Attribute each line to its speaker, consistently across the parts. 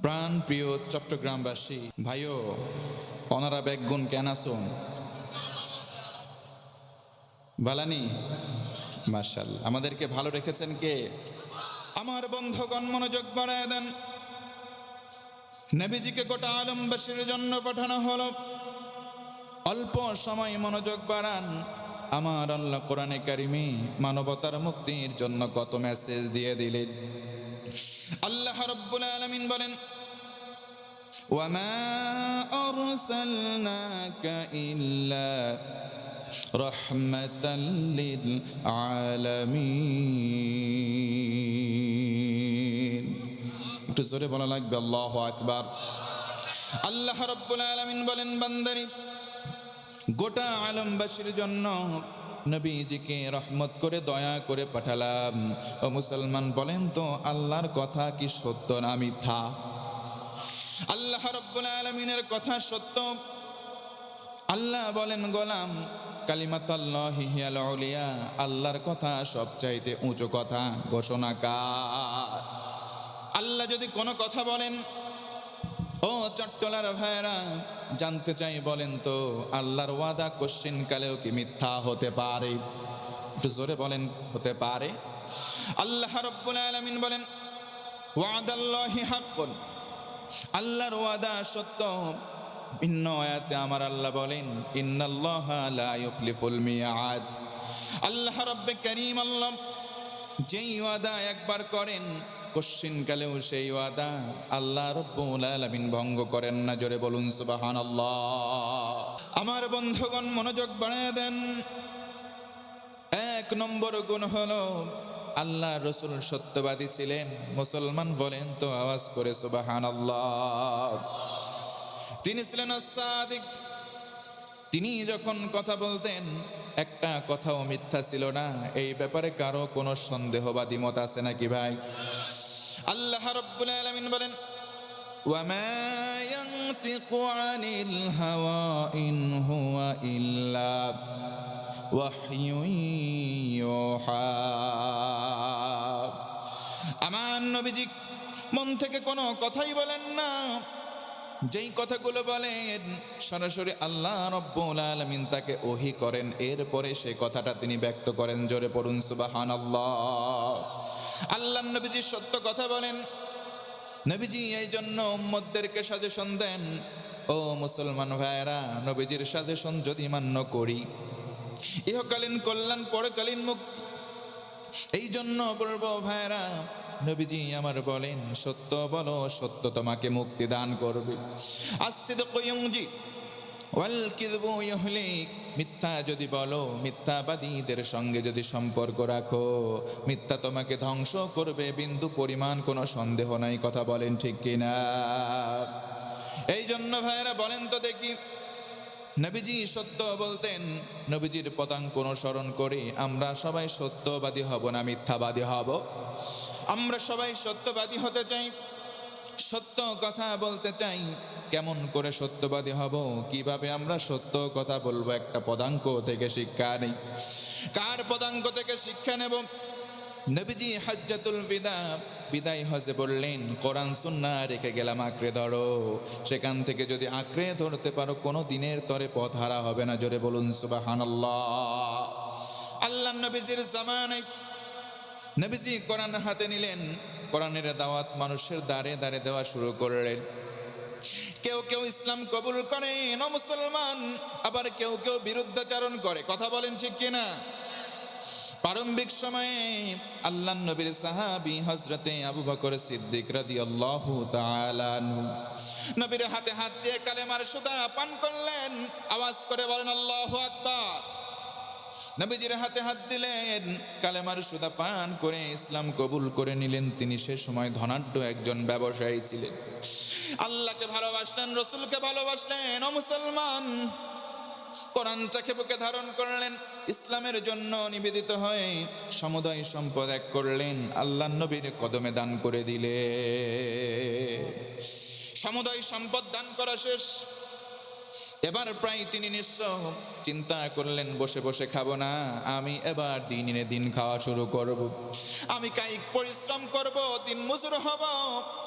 Speaker 1: প্রাণ প্রিয় চট্টগ্রামবাসী ভাইও অনারা বেগুন কেন আসুন বালানি মাশাআল্লাহ আমাদেরকে ভালো রেখেছেন কে? আমার বন্ধুগণ মনোযোগ বাড়ায় দেন। নবীজিকে গোটা আলমবাসীর জন্য পাঠানো হলো। অল্প সময় মনোযোগ বাড়ান। আমার আল্লাহ কোরআনে কারিমে মানবতার মুক্তির জন্য কত মেসেজ দিয়ে দিলেন। আল্লাহ রাব্বুল আলামিন বলেন, ওয়ামা আরসালনাকা ইল্লা রাহমাতাল লিল আলামিন। একটু জোরে বলা লাগবে আল্লাহু আকবার। আল্লাহ রাব্বুল আলামিন বলেন, বান্দারি গোটা আলমবাসীর জন্য নবীজিকে রহমত করে দয়া করে পাঠালাম। ও মুসলমান বলেন তো আল্লাহর কথা কি সত্য না মিথ্যা? আল্লাহ রাব্বুল আলামিনের কথা সত্য। আল্লাহ বলেন, গোলাম কালিমাতুল্লাহি হিয়াল উলিয়া, আল্লাহর কথা সবচাইতে উঁচু কথা। ঘোষণাকার আল্লাহ যদি কোনো কথা বলেন, ও চট্টলার ভাইরা জানতে চাই বলেন তো আল্লাহর ওয়াদা কোশ্চিন কালেও কি মিথ্যা হতে পারে? একটু জোরে বলেন, হতে পারে? আল্লাহ রাব্বুল আলামিন বলেন, ওয়াদাল্লাহি হাক্কুন, আল্লাহর ওয়াদা সত্য। ভিন্ন আয়াতে আমার আল্লাহ বলেন, ইন্নাল্লাহা লা ইউখলিফুল মিয়াদ। আল্লাহ রব্বে কারীম আল্লাহ যেই ওয়াদা একবার করেন কোশ্চিন কালেও সেই ওয়াদা আল্লাহ রব্বুল আলামিন ভঙ্গ করেন না। জোরে বলুন সুবহানাল্লাহ। আমার বন্ধুগণ মনোযোগ বাড়ায় দেন। এক নম্বর গুণ হলো আল্লাহ রসুল সত্যবাদী ছিলেন। মুসলমান বলেন তো আওয়াজ করে সুবহানাল্লাহ। তিনি ছিলেন সাদিক। তিনি যখন কথা বলতেন একটা কথাও মিথ্যা ছিল না। এই ব্যাপারে কারো কোনো সন্দেহ বা দ্বিমত আছে নাকি ভাই? আল্লাহ রাব্বুল আলামিন বলেন, ওয়ামা ইয়ানতিকু আনিল হাওয়া ইন হুয়া ইল্লা ওয়াহয়ুন ইউহা। আমার নবীজি মন থেকে কোনো কথাই বলেন না। যেই কথাগুলো বলেন সরাসরি আল্লাহ রাব্বুল আলামিন তাকে ওহী করেন, এরপরে সেই কথাটা তিনি ব্যক্ত করেন। জোরে পড়ুন সুবহানাল্লাহ। আল্লাহ নবীজি সত্য কথা বলেন। নবীজি এই জন্য উম্মতদেরকে সাজেশন দেন, ও মুসলমান ভাইরা নবীজির সাজেশন যদি মান্য করি ইহকালীন কল্যাণ পরকালীন মুক্তি। এই জন্য বলবো ভাইরা, নবীজি আমার বলেন সত্য বলো, সত্য তোমাকে মুক্তি দান করবে। as-sidqu yunji ওয়াল কিযবু ইহলিক। মিথ্যা যদি বলো, মিথ্যাবাদীদের সঙ্গে যদি সম্পর্ক রাখো, মিথ্যা তোমাকে ধ্বংস করবে, বিন্দু পরিমাণ কোনো সন্দেহ নাই। কথা বলেন ঠিক কিনা? এই জন্য ভাইরা বলেন তো দেখি, নবীজি সত্য বলতেন। নবীজির পদাঙ্ক অনুসরণ করে আমরা সবাই সত্যবাদী হব না মিথ্যাবাদী হব? আমরা সবাই সত্যবাদী হতে চাই, সত্য কথা বলতে চাই। কেমন করে সত্যবাদী হব, কিভাবে আমরা সত্য কথা বলবো? একটা পদাঙ্ক থেকে শিক্ষা নেই। কার পদাঙ্ক থেকে শিক্ষা নেব? নবীজি হজ্জাতুল বিদায় হজে বললেন, কোরআন সুন্নাহ রেখে গেলাম, আঁকড়ে ধরো। সেখান থেকে যদি আঁকড়ে ধরতে পারো কোনো দিনের তরে পথ হারা হবে না। জোরে বলুন সুবহানাল্লাহ। আল্লাহ নবীজির জামানায় নবীজি কোরআন হাতে নিলেন, কোরআনের দাওয়াত মানুষের দ্বারে দ্বারে দেওয়া শুরু করলেন। কেউ কেউ ইসলাম কবুল করে না মুসলমান, আবার কেউ কেউ বিরুদ্ধাচরণ করে। কথা বলেন ঠিক কিনা? প্রারম্ভিক সময়ে আল্লাহ নবীর সাহাবী হযরতে আবু বকর সিদ্দিক রাদিয়াল্লাহু তাআলা আনহু নবীর হাতে হাত দিয়ে কালেমার সুধা পান করলেন। আওয়াজ করে বলেন আল্লাহু আকবার। নবীজির হাতে হাত দিলেন, কালেমার সুধা পান করে ইসলাম কবুল করে নিলেন। তিনি সে সময় ধনাঢ্য একজন ব্যবসায়ী ছিলেন। আল্লাহকে ভালোবাসলেন, রসুলকে ভালোবাসলেন। ও মুসলমান, কোরআনটাকে বুকে ধারণ করলেন, ইসলামের জন্য নিবেদিত হয়ে সমুদয় সম্পদ এক করলেন, আল্লাহ নবীর কদমে দান করে দিলে। সমুদয় সম্পদ দান করা শেষ, এবার প্রায় তিনি নিঃস্ব, চিন্তা করলেন বসে বসে খাবো না, আমি এবার দিন এনে দিন খাওয়া শুরু করব। আমি কায়িক পরিশ্রম করব, দিন মজুর হব।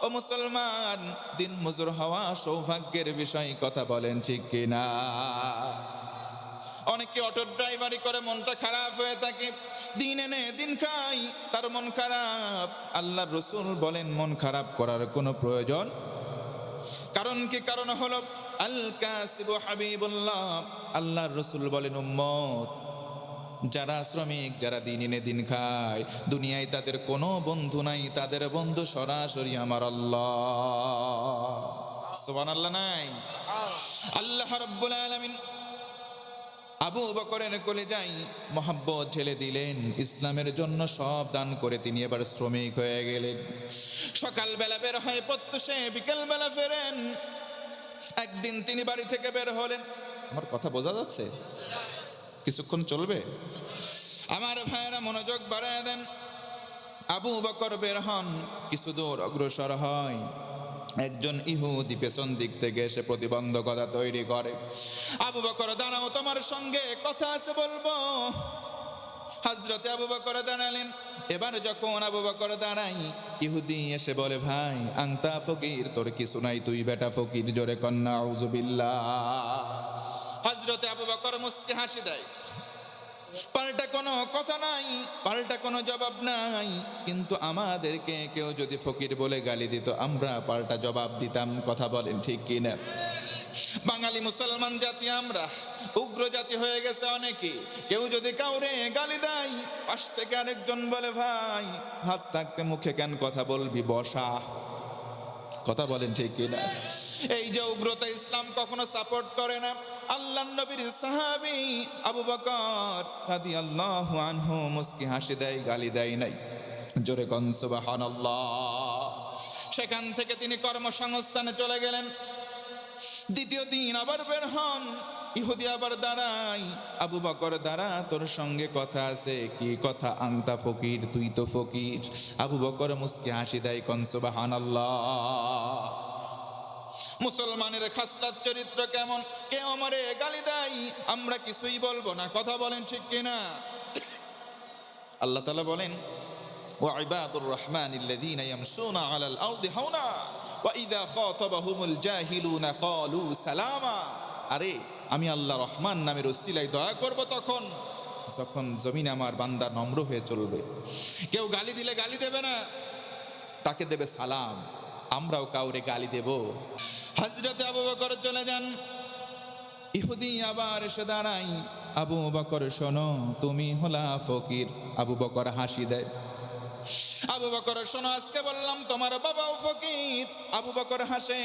Speaker 1: ও মুসলমান, দিন মজুর হওয়া সৌভাগ্যের বিষয়, কথা বলেন ঠিক কিনা? অনেকে অটো ড্রাইভারি করে মনটা খারাপ হয়ে থাকে, দিন এনে দিন খাই, তার মন খারাপ। আল্লাহর রাসূল বলেন মন খারাপ করার কোনো প্রয়োজন। কারণ কি? কারণ হলো আল কাসিবু হাবিবুল্লাহ। আল্লাহর রাসূল বলেন উম্মত, যারা শ্রমিক, যারা দিন এনে দিন খায়, দুনিয়ায় তাদের কোনো বন্ধু নাই, তাদের বন্ধু সরাসরি আমার আল্লাহ। সুবহানাল্লাহ নাই? আল্লাহ রাব্বুল আলামিন আবু বকরের কলিজায় মহব্বত ঢেলে দিলেন, ইসলামের জন্য সব দান করে তিনি এবার শ্রমিক হয়ে গেলেন। সকালবেলা বের হয় প্রত্যুষে, বিকেলবেলা ফেরেন। একদিন তিনি বাড়ি থেকে বের হলেন। আমার কথা বোঝা যাচ্ছে? কিছুক্ষণ চলবে? আমার ভাইয়েরা মনোযোগ বাড়ায় দেন। আবু বকর বের হন, কিছু দূর অগ্রসর হয়, একজন ইহুদি পেছন দিক থেকে এসে প্রতিবন্ধকতা তৈরি করে। আবু বকর দাঁড়াও, তোমার সঙ্গে কথা আছে বলবো। হযরতে আবু বকর দাঁড়ালেন। এবার যখন আবু বকর দাঁড়াই, ইহুদি এসে বলে, ভাই আংতা ফকির, তোর কিছু নাই, তুই বেটা ফকির। জোরে কন্যা আউযুবিল্লাহ। হযরতে আবু বকর মুস্কি হাসি দেয়, পাল্টা কোনো কথা নাই, পাল্টা কোনো জবাব নাই। কিন্তু আমাদেরকে কেউ যদি ফকির বলে গালি দিত, আমরা পাল্টা জবাব দিতাম। কথা বলেন ঠিক কিনা? বাঙালি মুসলমান জাতি আমরা উগ্র জাতি হয়ে গেছে অনেকে। কেউ যদি কাউরে গালি দেয়, পাশ থেকে আরেকজন বলে, ভাই হাত থাকতে মুখে কেন কথা বলবি, বসা। কথা বলেন ঠিক কিনা? এই যে উগ্রতা, ইসলাম কখনো সাপোর্ট করে না। আল্লাহর নবীর সাহাবী আবু বকর রাদিয়াল্লাহু আনহু মুস্কি হাসি দেয়, গালি দেয় নাই। জোরে কোন সুবহানাল্লাহ। সেখান থেকে তিনি কর্মসংস্থানে চলে গেলেন। দ্বিতীয় দিন আবার বের হন, ইহুদি আবার দাঁড়াই, আবু বকর দাঁড়া, তোর সঙ্গে কথা আছে। কি কথা? আংতা ফকির, তুই তো ফকির। আবু বকর মুস্কি হাসি দেয়, কোন সুবহানাল্লাহ। মুসলমানের খাসলাত চরিত্র কেমন? কেউ আমারে গালি দেয়, আমরা কিছুই বলবো না। কথা বলেন ঠিক কিনা? আল্লাহ তাআলা বলেন, ওয়াইবাদুর রহমানিল্লাযীনা ইয়ামশুনা আলাল আরদি হাওনা ওয়া ইযা খাতাবাহুমুল জাহিলুনা ক্বালু সালামা। আরে আমি আল্লাহ রহমান নামের উসিলায় দয়া করব তখন যখন জমিনে আমার বান্দা নম্র হয়ে চলবে। কেউ গালি দিলে গালি দেবে না, তাকে দেবে সালাম। আমরাও কাউরে গালি দেব? হযরতে আবু বকর চলে যান। ইহুদি আবার এসে দাঁড়াই, আবু বকর শোনো, তুমি হলা ফকির। আবু বকর হাসি দেয়। আবু বকর শোনো, আজকে বললাম তোমার বাবাও ফকির। আবু বকর হাসে।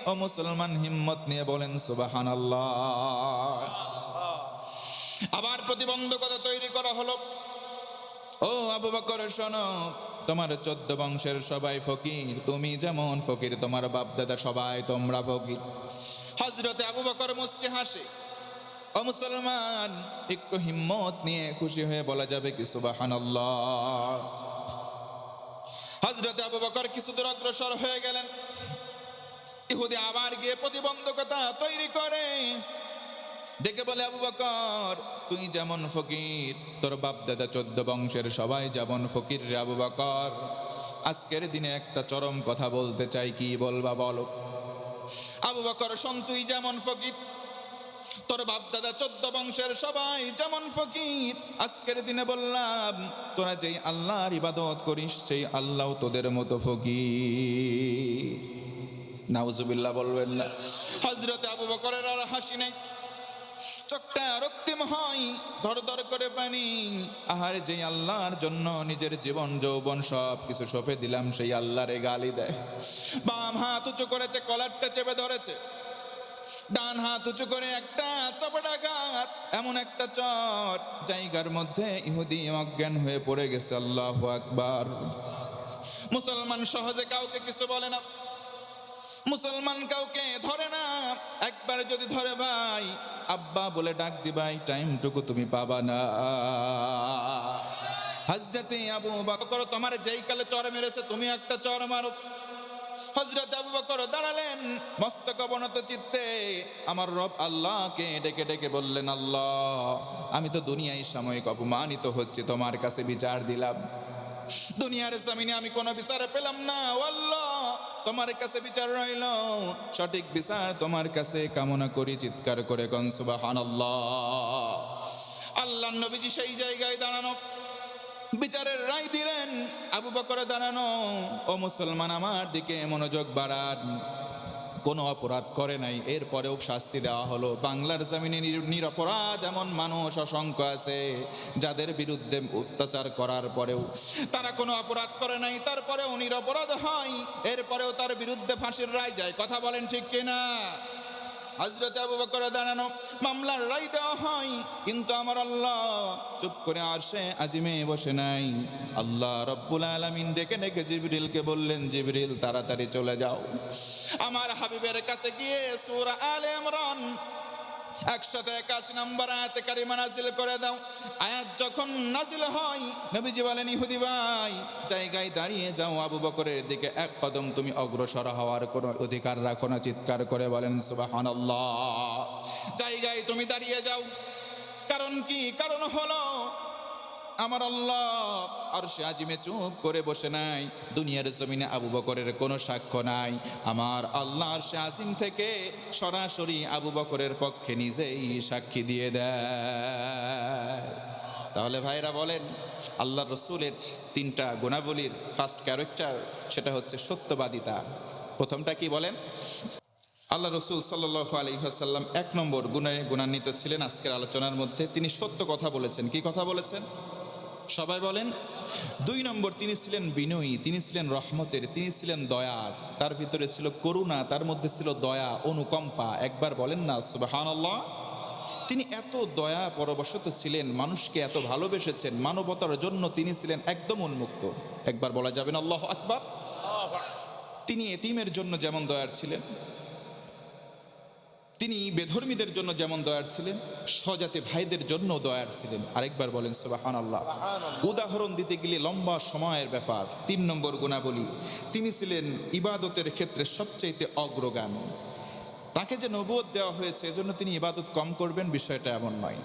Speaker 1: ও মুসলমান, হিম্মত নিয়ে বলেন সুবহানাল্লাহ। আবার প্রতিবন্ধকতা তৈরি করা হলো। ও আবু বকর শোনো, তোমার 14 বংশের সবাই ফকির, তুমি যেমন ফকির, তোমার বাপ দাদা সবাই তোমরা ফকির। হযরতে আবু বকর মুস্কি হাসে। ও মুসলমান, একটু হিম্মত নিয়ে খুশি হয়ে বলা যাবে কি সুবহানাল্লাহ। হযরতে আবু বকর কিছু দূর অগ্রসর হয়ে গেলেন। ইহুদি আবার গিয়ে প্রতিবন্ধকতা তৈরি করে, ডেকে বলে, আবু বকর তুই যেমন ফকির, তোর বাপ দাদা 14 বংশের সবাই যেমন ফকির রে আবু বকর। আজকের দিনে একটা চরম কথা বলতে চাই, কি বলবা বলো? আবু বকর শোন, তুই যেমন ফকির, তোর বাপ দাদা 14 বংশের সবাই যেমন ফকির। আজকের দিনে বললাম, তোরা যেই আল্লাহর ইবাদত করিস, সেই আল্লাহ তোদের মতো ফকির। নাউজুবিল্লাহ বলবেন না? হযরতে আবু বকরের আর হাসি নেই, চোখটা রক্তিম হয়, ধর ধর করে পানি। আহারে, যেই আল্লাহর জন্য নিজের জীবন যৌবন সব কিছু সঁপে দিলাম, সেই আল্লাহরে গালি দেয়। বাম হাত উঁচু করেছে, কলারটা চেপে ধরেছে। ডান হাত উঁচু করে একটা চপেটাঘাত, এমন একটা চর, জায়গার মধ্যে ইহুদি অজ্ঞান হয়ে পড়ে গেছে। আল্লাহু আকবার। মুসলমান সহজে কাউকে কিছু বলে না, মুসলমান কাউকে ধরে না। একবার যদি ধরে, ভাই আব্বা বলে ডাক দিবাই, টাইমটুকু তুমি পাবা না। হযরতে আবু বকর, তোমার যেই কালে চর মেরেছে, তুমি একটা চর মারো। হযরত আবু বকর দাঁড়ালেন মস্তক অবনত চিত্তে, আমার রব আল্লাহকে ডেকে ডেকে বললেন, আল্লাহ, আমি তো দুনিয়ায় সাময়িক অপমানিত হচ্ছি, তোমার কাছে বিচার দিলাম, দুনিয়ার জমিনে আমি কোনো বিচার পেলাম না, ও আল্লাহ তোমার কাছে বিচার রইল, সঠিক বিচার তোমার কাছে কামনা করি। চিৎকার করে কোন সুবহানাল্লাহ। আল্লাহর নবীজি সেই জায়গায় দাঁড়ানো, বিচারের রায় দিলেন। আবু বকর দাঁড়ানো, ও মুসলমান আমার দিকে মনোযোগ বাড়ান, কোনো অপরাধ করে নাই, এরপরেও শাস্তি দেওয়া হলো। বাংলার জমিনে নিরপরাধ এমন মানুষ অসংখ্য আছে যাদের বিরুদ্ধে অত্যাচার করার পরেও তারা কোনো অপরাধ করে নাই, তারপরেও নিরপরাধ হয়, এরপরেও তার বিরুদ্ধে ফাঁসির রায় যায়। কথা বলেন ঠিক কিনা? হযরত আবু বকর দাঁড়ানো, মামলার রায় দেওয়া হয়, কিন্তু আমার আল্লাহ চুপ করে আরশে আজিমে বসে নাই। আল্লাহ রব্বুল আলামিন ডেকে ডেকে জিবরিলকে বললেন, জিবরিল তাড়াতাড়ি চলে যাও, আমার হাবিবের কাছে গিয়ে সূরা আলে ইমরান 181 নম্বর আয়াতে কারিমা নাজিল করে দাও। আয়াত যখন নাজিল হয়, নবীজি বলেন, ইহুদি ভাই জায়গায় দাঁড়িয়ে যাও, আবু বকরের দিকে এক কদম তুমি অগ্রসর হওয়ার কোনো অধিকার রাখো না। চিৎকার করে বলেন সুবহানাল্লাহ। জায়গায় তুমি দাঁড়িয়ে যাও। কারণ কি? কারণ হলো আমার আল্লাহ আরশে আজিমে চুপ করে বসে নাই, দুনিয়ার জমিনে আবু বকরের কোনো সাক্ষ্য নাই, আমার আল্লাহ আরশে আজিম থেকে সরাসরি আবু বকরের পক্ষে নিজেই সাক্ষী দিয়ে দেয়। তাহলে ভাইরা বলেন, আল্লাহ রসুলের 3টা গুণাবলীর ফার্স্ট ক্যারেক্টার, সেটা হচ্ছে সত্যবাদিতা। প্রথমটা কি বলেন? আল্লাহ রসুল সাল্লাল্লাহু আলাইহি ওয়াসাল্লাম 1 নম্বর গুণে গুণান্বিত ছিলেন আজকের আলোচনার মধ্যে, তিনি সত্য কথা বলেছেন। কি কথা বলেছেন? সবাই বলেন। 2 নম্বর, তিনি ছিলেন বিনয়ী, তিনি ছিলেন রহমতের, তিনি ছিলেন দয়ার, তার ভিতরে ছিল করুণা, তার মধ্যে ছিল দয়া, অনুকম্পা। একবার বলেন না সুবহানাল্লাহ। তিনি এত দয়া পরবশত ছিলেন, মানুষকে এত ভালোবেসেছেন, মানবতার জন্য তিনি ছিলেন একদম উন্মুক্ত। একবার বলা যাবে না আল্লাহু আকবার? তিনি এতিমের জন্য যেমন দয়ার ছিলেন, তিনি বেধর্মীদের জন্য যেমন দয়ার ছিলেন, স্বজাতি ভাইদের জন্য দয়ার ছিলেন। আরেকবার বলেন সুবহানাল্লাহ। উদাহরণ দিতে গেলে লম্বা সময়ের ব্যাপার। 3 নম্বর গুণাবলী, তিনি ছিলেন ইবাদতের ক্ষেত্রে সবচাইতে অগ্রগামী। তাকে যে নবুয়ত দেওয়া হয়েছে এজন্য তিনি ইবাদত কম করবেন, বিষয়টা এমন নয়।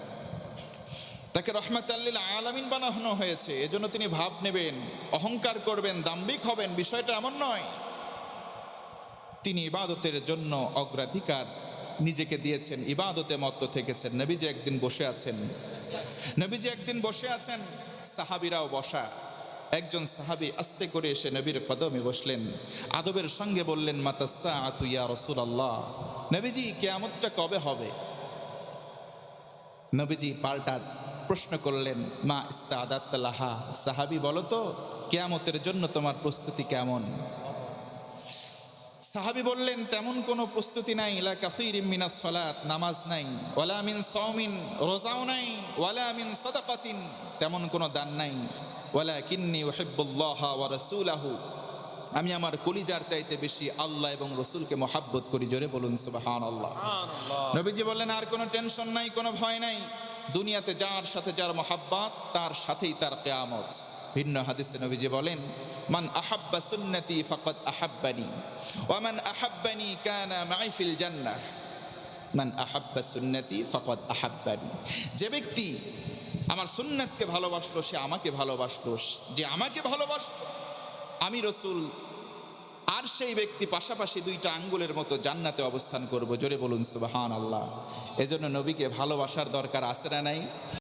Speaker 1: তাকে রহমাতাল লিল আলামিন বানানো হয়েছে, এজন্য তিনি ভাব নেবেন, অহংকার করবেন, দাম্ভিক হবেন, বিষয়টা এমন নয়। তিনি ইবাদতের জন্য অগ্রাধিকার নিজেকে দিয়েছেন, ইবাদতে মত্ত থেকেছেন। নবীজি একদিন বসে আছেন, সাহাবীরাও বসা। একজন সাহাবী আস্তে করে এসে নবীর কদমে বসলেন, আদবের সঙ্গে বললেন, মাতাসসাআতু ইয়া রাসূলুল্লাহ, নবীজি কিয়ামতটা কবে হবে? নবীজি পাল্টা প্রশ্ন করলেন, মা ইস্তাদাত লাহা, সাহাবী বলো তো কিয়ামতের জন্য তোমার প্রস্তুতি কেমন? সাহাবী বললেন, তেমন কোনো প্রস্তুতি নাই, লা কাসীরিম মিনাস সালাত, নামাজ নাই, ওয়ালা মিন সাওমিন, রোজাও নাই, ওয়ালা মিন সাদাকাতিন, তেমন কোনো দান নাই, ওয়ালাকিন্নী উহিব্বুল্লাহা ওয়া রাসূলাহু, আমি আমার কলিজার চাইতে বেশি আল্লাহ এবং রসুলকে মহাব্বত করি। জোরে বলুন সুবহানাল্লাহ। নবীজি বললেন, আর কোনো টেনশন নাই, কোনো ভয় নাই, দুনিয়াতে যার সাথে যার মহাব্বত তার সাথেই তার কিয়ামত। ভিন্ন হাদিসে নবীজি বলেন, মান আহাব্বা সুন্নতি ফাকাদ আহাব্বানি ওয়া মান আহাব্বানি কানা মাই ফিল জান্নাহ, মান আহাব্বা সুন্নতি ফাকাদ আহাব্বানি, যে ব্যক্তি আমার সুন্নাতকে ভালোবাসলো সে আমাকে ভালোবাসলো, যে আমাকে ভালোবাসলো আমি রসুল আর সেই ব্যক্তি পাশাপাশি 2টা আঙ্গুলের মতো জান্নাতে অবস্থান করব। জোরে বলুন সুবহানাল্লাহ। এজন্য নবীকে ভালোবাসার দরকার আছে না নাই?